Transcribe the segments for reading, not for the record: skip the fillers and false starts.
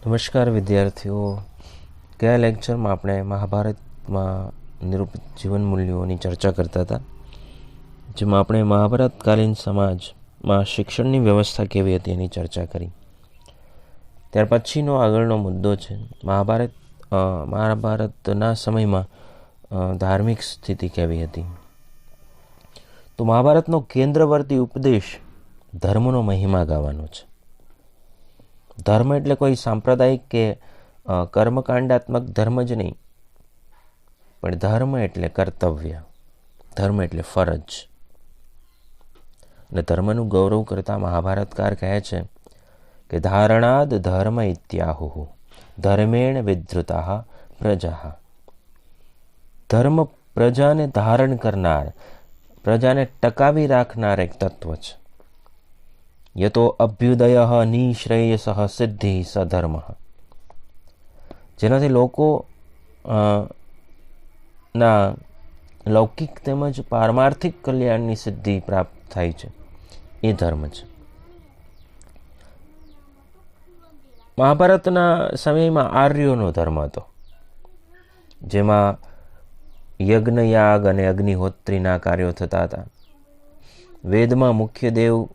નમસ્કાર વિદ્યાર્થીઓ. ગયા લેક્ચરમાં આપણે મહાભારતમાં નિરૂપિત જીવન મૂલ્યોની ચર્ચા કરતા હતા, જેમાં આપણે મહાભારતકાલીન સમાજમાં શિક્ષણની વ્યવસ્થા કેવી હતી એની ચર્ચા કરી. ત્યાર પછીનો આગળનો મુદ્દો છે મહાભારતના સમયમાં ધાર્મિક સ્થિતિ કેવી હતી. તો મહાભારતનો કેન્દ્રવર્તી ઉપદેશ ધર્મનો મહિમા ગાવાનો છે. ધર્મ એટલે કોઈ સાંપ્રદાયિક કે કર્મકાંડાત્મક ધર્મ જ નહીં, પણ ધર્મ એટલે કર્તવ્ય, ધર્મ એટલે ફરજ. અને ધર્મનું ગૌરવ કરતા મહાભારતકાર કહે છે કે ધારણાદ ધર્મ ઇત્યાહુ ધર્મેણ વિધૃતા પ્રજા. ધર્મ પ્રજાને ધારણ કરનાર, પ્રજાને ટકાવી રાખનાર એક તત્વ છે. યતો અભ્યુદય નિશ્રેયસ સિદ્ધિ સધર્મ. જેનાથી લોકો ના લૌકિક તેમજ પારમાર્થિક કલ્યાણની સિદ્ધિ પ્રાપ્ત થાય છે, એ ધર્મ છે. મહાભારતના સમયમાં આર્યોનો ધર્મ હતો, જેમાં યજ્ઞ યાગ અને અગ્નિહોત્રીના કાર્યો થતા હતા. વેદમાં મુખ્ય દેવ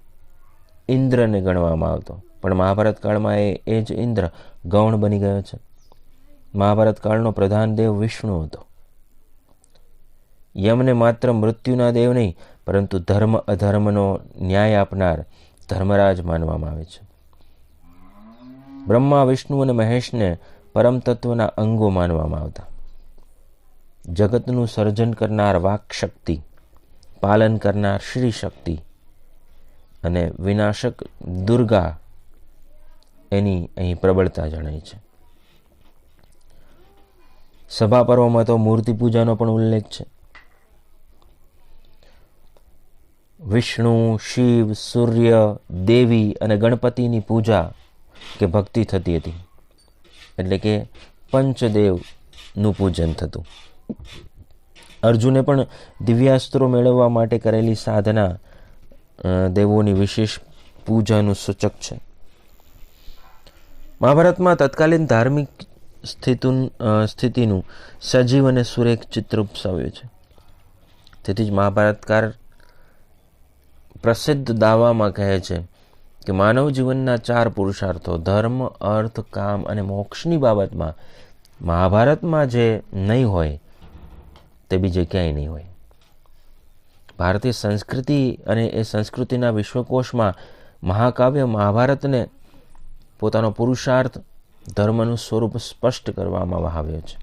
ઇન્દ્રને ગણવામાં આવતો, પણ મહાભારત કાળમાં એ જ ઇન્દ્ર ગૌણ બની ગયો છે. મહાભારત કાળનો પ્રધાન દેવ વિષ્ણુ હતો. યમને માત્ર મૃત્યુના દેવ નહીં, પરંતુ ધર્મ અધર્મનો ન્યાય આપનાર ધર્મરાજ માનવામાં આવે છે. બ્રહ્મા, વિષ્ણુ અને મહેશને પરમ તત્વના અંગો માનવામાં આવતા. જગતનું સર્જન કરનાર વાક શક્તિ, પાલન કરનાર શ્રી શક્તિ અને વિનાશક દુર્ગા, એની અહીં પ્રબળતા જણાય છે. સભા પર્વમાં તો મૂર્તિ પૂજાનો પણ ઉલ્લેખ છે. વિષ્ણુ, શિવ, સૂર્ય, દેવી અને ગણપતિની પૂજા કે ભક્તિ થતી હતી, એટલે કે પંચદેવનું પૂજન થતું. અર્જુને પણ દિવ્યાસ્ત્રો મેળવવા માટે કરેલી સાધના દેવોની વિશેષ પૂજાનું સૂચક છે. મહાભારતમાં તત્કાલીન ધાર્મિક સ્થિતિનું સજીવ અને સુરેખ ચિત્ર ઉપસાવ્યું છે. તેથી જ મહાભારતકાર પ્રસિદ્ધ દાવામાં કહે છે કે માનવ જીવનના 4 પુરુષાર્થો ધર્મ, અર્થ, કામ અને મોક્ષની બાબતમાં મહાભારતમાં જે નહીં હોય તે બીજે ક્યાંય નહીં હોય. ભારતીય સંસ્કૃતિ અને એ સંસ્કૃતિના વિશ્વકોશમાં મહાકાવ્ય મહાભારતને પોતાનો પુરુષાર્થ ધર્મનું સ્વરૂપ સ્પષ્ટ કરવામાં આવ્યો છે.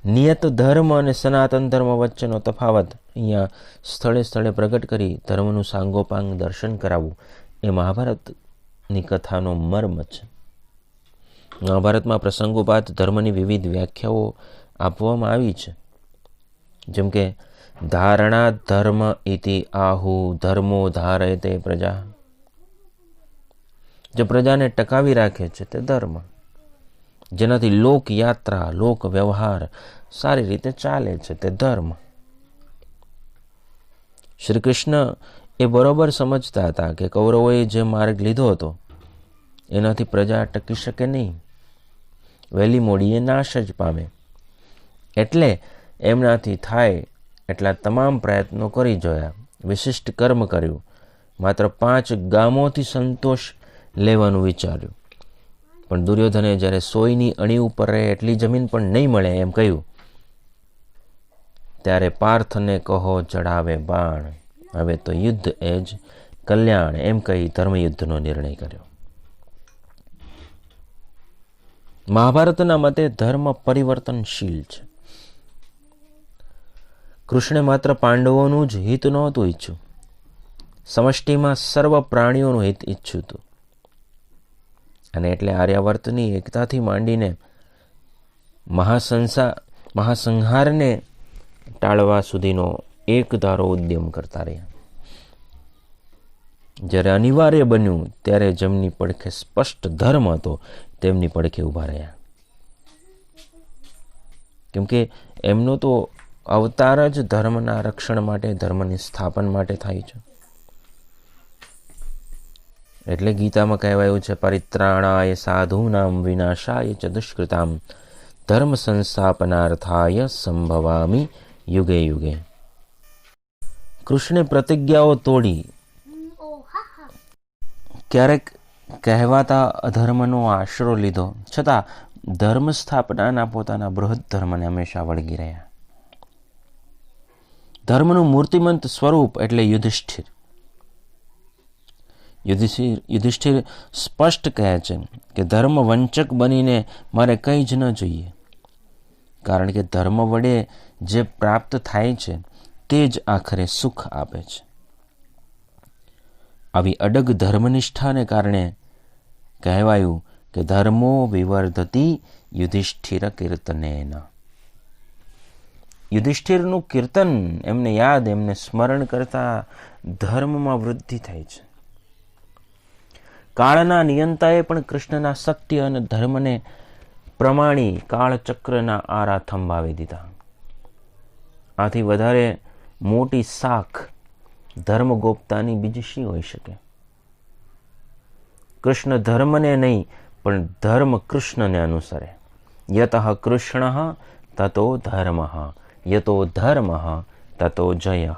નિયત ધર્મ અને સનાતન ધર્મ વચ્ચેનો તફાવત અહીંયા સ્થળે સ્થળે પ્રગટ કરી ધર્મનું સાંગોપાંગ દર્શન કરાવવું એ મહાભારતની કથાનો મર્મ છે. મહાભારતમાં પ્રસંગોપાત ધર્મની વિવિધ વ્યાખ્યાઓ આપવામાં આવી છે, જેમ કે ધારણા ધર્મ ઇતિ આહુ ધર્મો ધારયતે પ્રજા. જે પ્રજાને ટકાવી રાખે છે તે ધર્મ, જેનાથી લોકયાત્રા, લોક વ્યવહાર સારી રીતે ચાલે છે તે ધર્મ. શ્રી કૃષ્ણ એ બરોબર સમજતા હતા કે કૌરવોએ જે માર્ગ લીધો હતો એનાથી પ્રજા ટકી શકે નહીં, વહેલી મોડીએ નાશ જ પામે. એટલે એમનાથી થાય એટલા તમામ પ્રયત્નો કરી જોયા, વિશિષ્ટ કર્મ કર્યું, માત્ર 5 ગામોથી સંતોષ લેવાનું વિચાર્યું. પણ દુર્યોધને જ્યારે 100ની અણી ઉપર રહે એટલી જમીન પણ નહીં મળે એમ કહ્યું, ત્યારે પાર્થને કહો ચડાવે બાણ, હવે તો યુદ્ધ એ જ કલ્યાણ, એમ કહી ધર્મયુદ્ધનો નિર્ણય કર્યો. મહાભારતના મતે ધર્મ પરિવર્તનશીલ છે. કૃષ્ણે માત્ર પાંડવોનું જ હિત નહોતું ઈચ્છ્યું, સમષ્ટિમાં સર્વ પ્રાણીઓનું હિત ઈચ્છ્યું હતું. અને એટલે આર્યાવર્તની એકતાથી માંડીને મહાસંહારને ટાળવા સુધીનો એક ધારો ઉદ્યમ કરતા રહ્યા. જ્યારે અનિવાર્ય બન્યું ત્યારે જેમની પડખે સ્પષ્ટ ધર્મ હતો તેમની પડખે ઊભા રહ્યા, કેમકે એમનો તો અવતાર જ ધર્મના રક્ષણ માટે, ધર્મની સ્થાપન માટે થાય છે. એટલે ગીતામાં કહેવાયું છે, પરિત્રાણાય સાધૂનામ વિનાશાય ચ દુષ્કૃતામ ધર્મ સંસ્થાપનાર્થાય સંભવામી યુગે યુગે. કૃષ્ણે પ્રતિજ્ઞાઓ તોડી, ક્યારેક કહેવાતા અધર્મનો આશરો લીધો, છતાં ધર્મ સ્થાપનાના પોતાના બૃહદ ધર્મને હંમેશા વળગી રહ્યા. ધર્મનું મૂર્તિમંત સ્વરૂપ એટલે યુધિષ્ઠિર. યુધિષ્ઠિર સ્પષ્ટ કહે છે કે ધર્મ વંચક બનીને મારે કંઈ જ ન જોઈએ, કારણ કે ધર્મ વડે જે પ્રાપ્ત થાય છે તે જ આખરે સુખ આપે છે. આવી અડગ ધર્મનિષ્ઠાને કારણે કહેવાયું કે ધર્મો વિવર્ધતી યુધિષ્ઠિર કીર્તનેન. યુધિષ્ઠિરનું કીર્તન, એમને યાદ, એમને સ્મરણ કરતા ધર્મમાં વૃદ્ધિ થાય છે. કાળના નિયંતાએ પણ કૃષ્ણના સત્ય અને ધર્મને પ્રમાણી કાળચક્રના આરા થંભાવી દીધા. આથી વધારે મોટી શાખ ધર્મગોપ્તાની બીજી શી હોઈ શકે? કૃષ્ણ ધર્મને નહીં પણ ધર્મ કૃષ્ણને અનુસરે. યતઃ કૃષ્ણ તતો ધર્મ, યતો ધર્મ તતો જય.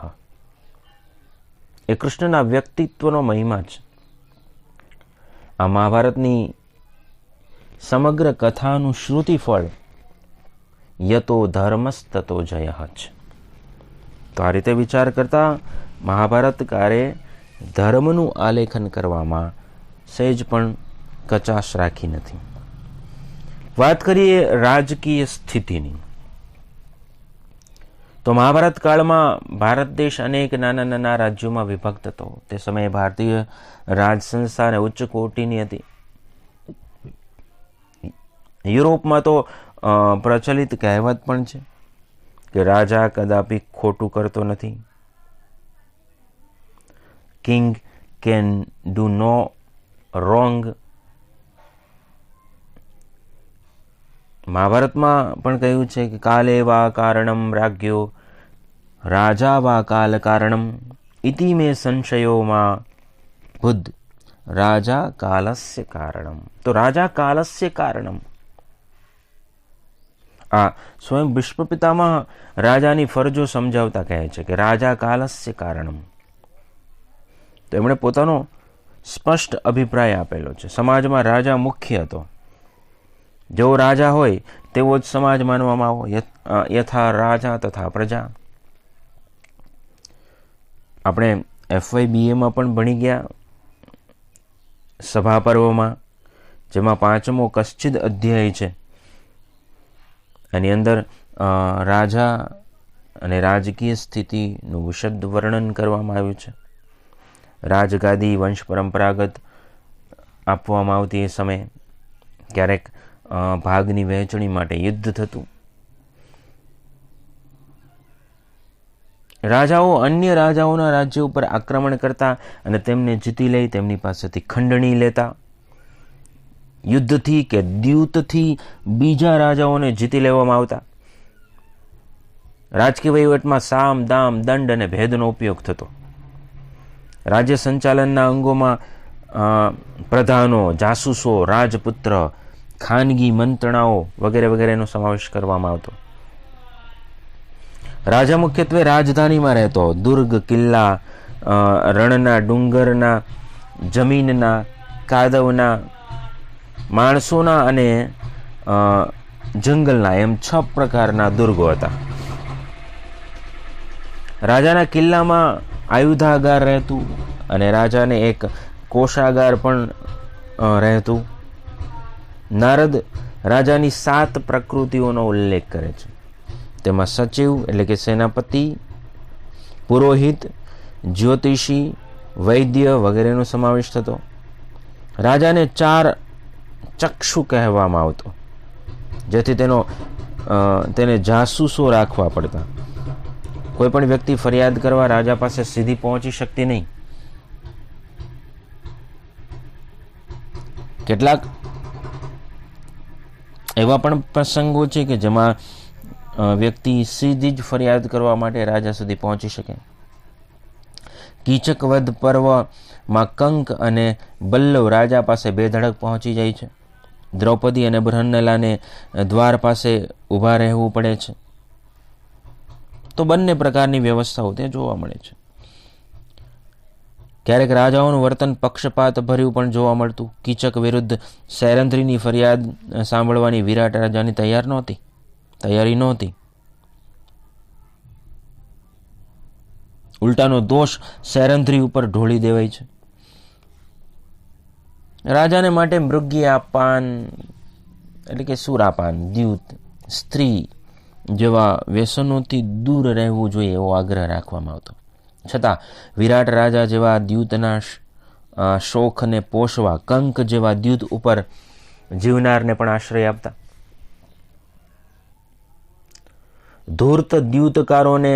એ કૃષ્ણના વ્યક્તિત્વનો મહિમા છે. આ મહાભારતની સમગ્ર કથાનું શ્રુતિફળ યતો ધર્મસ્તતો જય છે. તો આ રીતે વિચાર કરતા મહાભારતકારે ધર્મનું આલેખન કરવામાં સહેજ પણ કચાશ રાખી નથી. વાત કરીએ રાજકીય સ્થિતિની, તો મહાભારત કાળમાં ભારત દેશ અનેક નાના નાના રાજ્યોમાં વિભક્ત હતો. તે સમયે ભારતીય રાજ સંસ્થા અને ઉચ્ચ કોટીની હતી. યુરોપમાં તો પ્રચલિત કહેવત પણ છે કે રાજા કદાપી ખોટું કરતો નથી. King can do no wrong. મહાભારતમાં પણ કહ્યું છે કે કાલે વા કારણમ રાજ્યો રાજા વા કાલ કારણમ ઇતિ મે સંશયો માં બુદ્ધ રાજા કાલસ્ય કારણમ. તો રાજા કાલસ્ય કારણમ, આ સ્વયં ભીષ્મ પિતામહ રાજાની ફરજો સમજાવતા કહે છે કે રાજા કાલસ્ય કારણમ. તો એમણે પોતાનો સ્પષ્ટ અભિપ્રાય આપેલો છે. સમાજમાં રાજા મુખ્ય હતો. જેવો રાજા હોય તેવો જ સમાજ માનવામાં આવો. યથા રાજા તથા પ્રજા. આપણે FYBAમાં પણ ભણી ગયા સભા પર્વમાં, જેમાં 5મો કશ્ચિદ અધ્યાય છે. એની અંદર રાજા અને રાજકીય સ્થિતિનું વિશદ વર્ણન કરવામાં આવ્યું છે. રાજગાદી વંશ પરંપરાગત આપવામાં આવતી એ સમયે ક્યારેક ભાગની વહેંચણી માટે યુદ્ધ થતું. રાજાઓ અન્ય રાજાઓના રાજ્ય ઉપર આક્રમણ કરતા અને તેમને જીતી લઈ તેમની પાસેથી ખંડણી લેતા. યુદ્ધથી કે દ્યુતથી બીજા રાજાઓને જીતી લેવામાં આવતા. રાજકીય વહીવટમાં સામ, દામ, દંડ અને ભેદનો ઉપયોગ થતો. રાજ્ય સંચાલનના અંગોમાં પ્રધાનો, જાસૂસો, રાજપુત્ર, ખાનગી મંત્રણાઓ વગેરે વગેરેનો સમાવેશ કરવામાં આવતો. રાજા મુખ્યત્વે રાજધાનીમાં રહેતો. દુર્ગ, કિલ્લા, રણના, ડુંગરના, જમીનના, કાદવના, માણસોના અને જંગલના એમ 6 પ્રકારના દુર્ગો હતા. રાજાના કિલ્લામાં આયુધાગાર રહેતું અને રાજાને એક કોષાગાર પણ રહેતું. નારદ રાજાની 7 પ્રકૃતિઓનો ઉલ્લેખ કરે છે. તેમાં સચિવ એટલે કે સેનાપતિ, પુરોહિત, જ્યોતિષી, વૈદ્ય વગેરેનો સમાવેશ થતો. રાજાને 4 ચક્ષુ કહેવામાં આવતો, જેથી તેને જાસૂસો રાખવા પડતા. કોઈ પણ વ્યક્તિ ફરિયાદ કરવા રાજા પાસે સીધી પહોંચી શકતી નહીં. કેટલાક એવા પણ પ્રસંગો છે કે જેમાં વ્યક્તિ સીધી જ ફરિયાદ કરવા માટે રાજા સુધી પહોંચી શકે. કીચક વધ પર્વમાં કંક અને બલ્લવ રાજા પાસે બેધડક પહોંચી જાય છે. દ્રૌપદી અને બૃહન્નલાને દ્વાર પાસે ઊભા રહેવું પડે છે. તો બંને પ્રકારની વ્યવસ્થાઓ ત્યાં જોવા મળે છે. ક્યારેક રાજાઓનું વર્તન પક્ષપાત ભર્યું પણ જોવા મળતું. કીચક વિરુદ્ધ સૈરંધ્રીની ફરિયાદ સાંભળવાની વિરાટ રાજાની તૈયારી નહોતી. ઉલટાનો દોષ સૈરંધ્રી ઉપર ઢોળી દેવાય છે. રાજાને માટે મૃગ્યાપાન એટલે કે સુરાપાન, દ્યુત, સ્ત્રી જેવા વ્યસનોથી દૂર રહેવું જોઈએ એવો આગ્રહ રાખવામાં આવતો. છતાં વિરાટ રાજા જેવા દ્યુતના શોખને પોષવા કંક જેવા દ્યુત ઉપર જીવનારને પણ આશ્રય આપતા. ધૂર્ત દ્યુતકારોને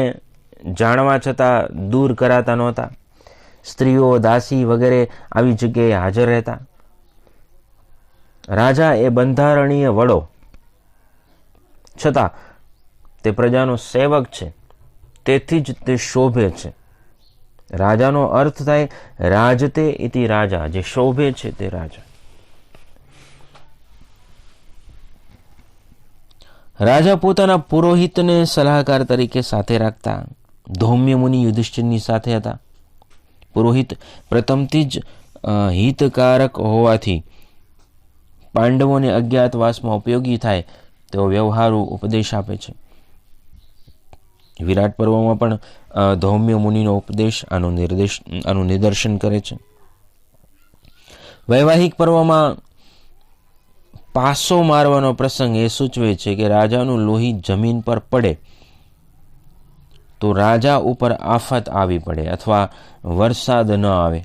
જાણવા છતાં દૂર કરાતા નહોતા. સ્ત્રીઓ, દાસી વગેરે આવી જગ્યાએ હાજર રહેતા. રાજા એ બંધારણીય વડો, છતાં તે પ્રજાનો સેવક છે, તેથી જ તે શોભે છે. રાજાનો અર્થ થાય રાજતે ઇતિ રાજા, જે શોભે છે તે રાજા. રાજા પોતાના પુરોહિતને સલાહકાર તરીકે સાથે રાખતા. ધૌમ્ય મુનિ યુધિષ્ઠિરની સાથે હતા. પુરોહિત પ્રથમથી જ હિતકારક હોવાથી પાંડવોને અજ્ઞાતવાસમાં ઉપયોગી થાય તેવો વ્યવહારુ ઉપદેશ આપે છે. વિરાટ પર્વમાં પણ ધૌમ્ય મુનિનો ઉપદેશ આનું નિદર્શન કરે છે. વૈવાહિક પર્વમાં પાસો મારવાનો પ્રસંગ એ સૂચવે છે કે રાજાનું લોહી જમીન પર પડે તો રાજા ઉપર આફત આવી પડે અથવા વરસાદ ન આવે.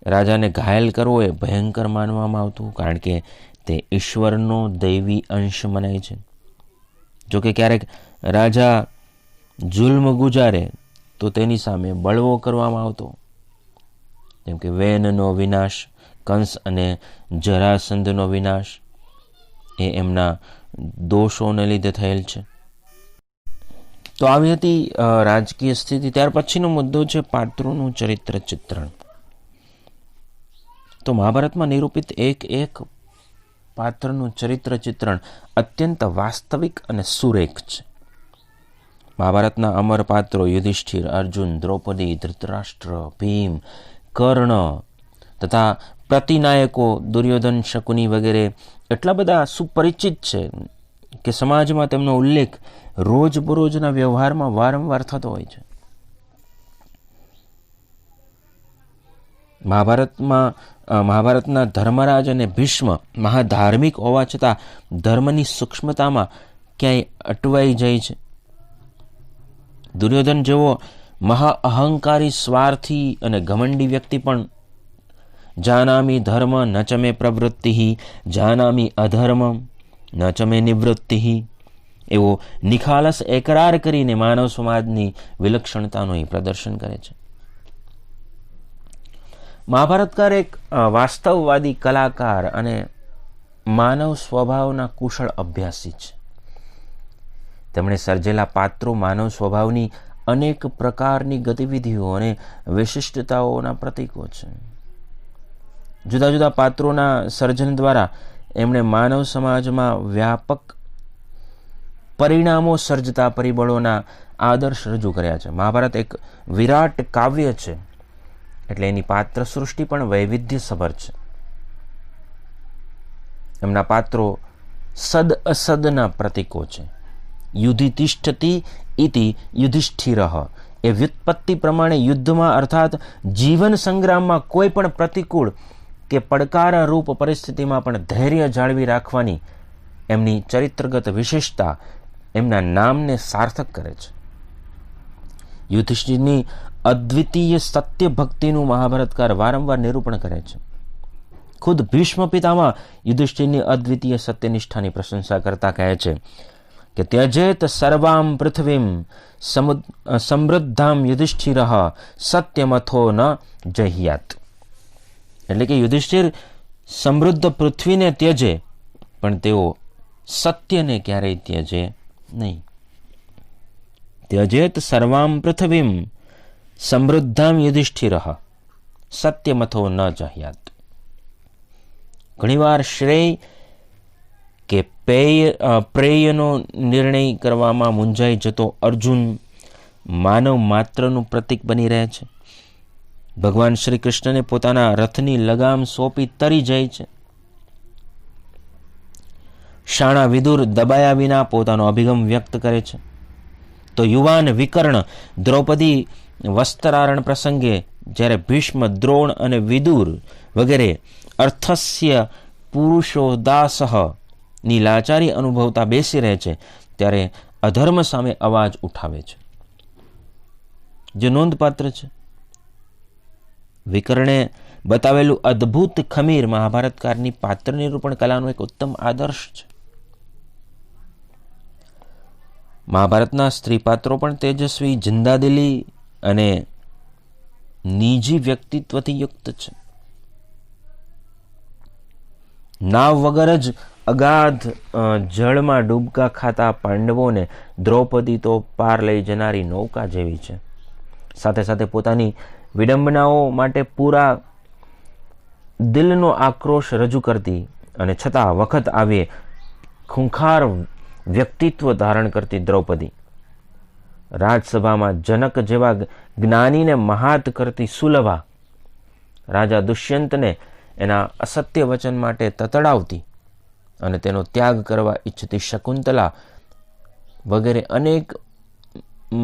રાજાને ઘાયલ કરવો એ ભયંકર માનવામાં આવતું, કારણ કે તે ઈશ્વરનો દૈવી અંશ મનાય છે. જોકે ક્યારેક રાજા જુલ્મ ગુજારે તો તેની સામે બળવો કરવામાં આવતો, જેમ કે વેનનો વિનાશ, કંસ અને જરાસંધનો વિનાશ એ એમના દોષોને લીધે થયેલ છે. તો આવી હતી રાજકીય સ્થિતિ. ત્યાર પછીનો મુદ્દો છે પાત્રોનું ચરિત્ર ચિત્રણ. તો મહાભારતમાં નિરૂપિત એક પાત્રનું ચરિત્ર ચિત્રણ અત્યંત વાસ્તવિક અને સુરેખ છે. મહાભારતના અમર પાત્રો યુધિષ્ઠિર, અર્જુન, દ્રૌપદી, ધૃતરાષ્ટ્ર, ભીમ, કર્ણ તથા પ્રતિનાયકો દુર્યોધન, શકુની વગેરે એટલા બધા સુપરિચિત છે કે સમાજમાં તેમનો ઉલ્લેખ રોજબરોજના વ્યવહારમાં વારંવાર થતો હોય છે. મહાભારતના ધર્મરાજ અને ભીષ્મ મહાધાર્મિક હોવા છતાં ધર્મની સૂક્ષ્મતામાં ક્યાંય અટવાઈ જાય છે. દુર્યોધન જેવો મહા અહંકારી, સ્વાર્થી અને ઘમંડી વ્યક્તિ પણ જાનામી ધર્મ ન ચ મે પ્રવૃત્તિ, જાનામી અધર્મ ન ચ મે નિવૃત્તિ એવો નિખાલસ એકરાર કરીને માનવ સમાજની વિલક્ષણતાનું પ્રદર્શન કરે છે. મહાભારતકાર એક વાસ્તવવાદી કલાકાર અને માનવ સ્વભાવના કુશળ અભ્યાસી છે. તેમણે સર્જેલા પાત્રો માનવ સ્વભાવની અનેક પ્રકારની ગતિવિધિઓ અને વિશિષ્ટતાઓના પ્રતીકો છે. જુદા જુદા પાત્રોના સર્જન દ્વારા એમણે માનવ સમાજમાં વ્યાપક પરિણામો સર્જતા પરિબળોના આદર્શ રજૂ કર્યા છે. મહાભારત એક વિરાટ કાવ્ય છે, એટલે એની પાત્ર સૃષ્ટિ પણ વૈવિધ્યસભર છે. એમના પાત્રો સદ અસદના પ્રતીકો છે. યુધિતિષ્ઠતિ ઇતિ યુધિષ્ઠિરઃ એ વ્યુત્પત્તિ પ્રમાણે યુદ્ધમાં અર્થાત જીવન સંગ્રામમાં કોઈ પણ પ્રતિકૂળ કે પડકારરૂપ પરિસ્થિતિમાં પણ ધૈર્ય જાળવી રાખવાની એમની ચરિત્રગત વિશેષતા એમના નામને સાર્થક કરે છે. યુધિષ્ઠિરની અદ્વિતીય સત્ય ભક્તિનું મહાભારતકાર વારંવાર નિરૂપણ કરે છે. ખુદ ભીષ્મ પિતામાં યુધિષ્ઠિરની અદ્વિતીય સત્યનિષ્ઠાની પ્રશંસા કરતા કહે છે કે ત્યજેત સર્વામ પૃથ્વીમ સમૃદ્ધામ યુધિષ્ઠિરઃ સત્યમથો ન જહ્યાત. એટલે કે યુધિષ્ઠિર સમૃદ્ધ પૃથ્વીને ત્યજે, પણ તેઓ સત્યને ક્યારેય ત્યજે નહીં. ત્યજેત સર્વામ પૃથ્વીમ સમૃદ્ધામ યુધિષ્ઠિર સત્યમથો ન જહ્યાત. ઘણીવાર શ્રેય કે પ્રેયનો નિર્ણય કરવામાં મૂંઝાઈ જતો અર્જુન માનવ માત્રનું પ્રતીક બની રહે છે. ભગવાન શ્રી કૃષ્ણને પોતાના રથની લગામ સોંપી તરી જાય છે. શાણા વિદુર દબાયા વિના પોતાનો અભિગમ વ્યક્ત કરે છે. તો યુવાન વિકર્ણ દ્રૌપદી વસ્ત્રારણ પ્રસંગે જ્યારે ભીષ્મ, દ્રોણ અને વિદુર વગેરે અર્થસ્ય પુરુષોદાસઃ ની લાચારી અનુભવતા બેસી રહે છે, ત્યારે અધર્મ સામે અવાજ ઉઠાવે છે, જે નોંધપાત્ર છે. વિકર્ણે બતાવેલું અદ્ભુત ખમીર મહાભારતકારની પાત્ર નિરૂપણ કલાનો એક ઉત્તમ આદર્શ છે. મહાભારતના સ્ત્રી પાત્રો પણ તેજસ્વી, જિંદાદિલી અને નિજી વ્યક્તિત્વથી યુક્ત છે. નાવ વગર જ અગાધ જળમાં ડૂબકા ખાતા પાંડવોને દ્રૌપદી તો પાર લઈ જનારી નૌકા જેવી છે. સાથે સાથે પોતાની વિડંબનાઓ માટે પૂરા દિલનો આક્રોશ રજૂ કરતી અને છતાં વખત આવે ખૂંખાર વ્યક્તિત્વ ધારણ કરતી દ્રૌપદી, રાજસભામાં જનક જેવા જ્ઞાનીને મહાત કરતી સુલભા, રાજા દુષ્યંતને એના અસત્ય વચન માટે તતડાવતી અને તેનો ત્યાગ કરવા ઈચ્છતી શકુંતલા વગેરે અનેક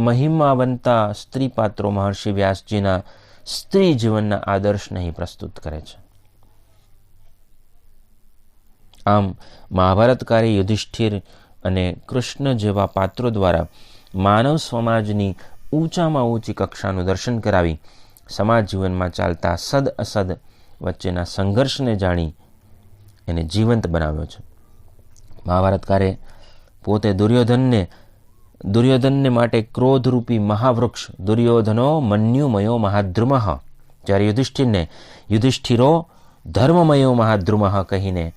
મહિમાવંતા સ્ત્રી પાત્રો મહર્ષિ વ્યાસજીના સ્ત્રી જીવનના આદર્શને અહીં પ્રસ્તુત કરે છે. આમ મહાભારતકારી યુધિષ્ઠિર અને કૃષ્ણ જેવા પાત્રો દ્વારા માનવ સમાજની ઊંચામાં ઊંચી કક્ષાનું દર્શન કરાવી સમાજ જીવનમાં ચાલતા સદ અસદ વચ્ચેના સંઘર્ષને જાણી એને જીવંત બનાવ્યો છે. મહાભારતકારે પોતે દુર્યોધનને માટે ક્રોધરૂપી મહાવૃક્ષ દુર્યોધનો મન્યુમયો મહાદ્રુમઃ, જ્યારે યુધિષ્ઠિરને યુધિષ્ઠિરો ધર્મમયો મહાદ્રુમઃ કહીને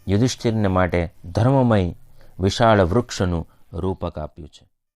યુધિષ્ઠિરને માટે ધર્મમય વિશાળ વૃક્ષનું રૂપક આપ્યું છે.